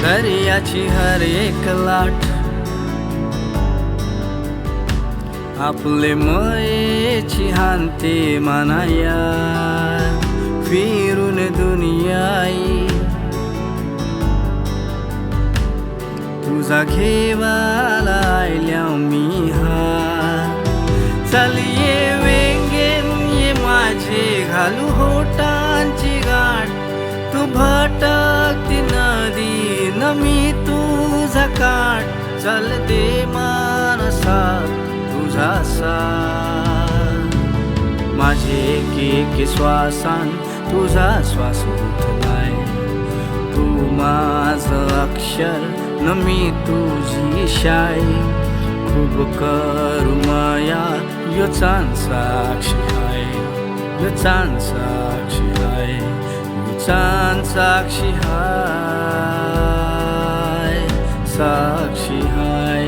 दर्याची हर एक लाट आपले मयेची हानते मनाया फिरून दुनियाई तुझा घेवाला आयल्या मी हार चल ये वेंगेन ये माझे घालू होटांची गाठ तू भटकती नदी न मी तुझा काठ चल दे मानसा तुझा साथ माझे एक श्वासान तुझा श्वास उठलाय तू माझं अक्षर न मी तुझी शाई खूप करू माया यो चांद साक्षी हाय यो चांद साक्षी हाय यो चांद साक्षी हाय साक्षी हाय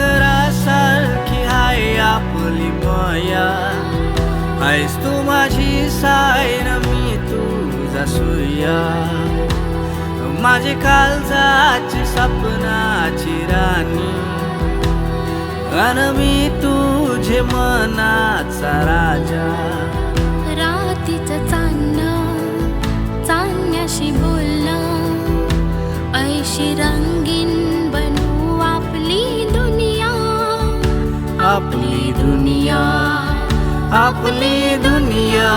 फुलपाखरासारखी हाय आपली माया आहेस तू माझी साय न मी तुझा सूर्या माझे काळजाची सपनाची राणी अन मी तुझे मनाचा राजा रातीचं चांदणं चांदण्याशी बोलणं ऐशी रंगीन बनवू आपली दुनिया आपली दुनिया आपली दुनिया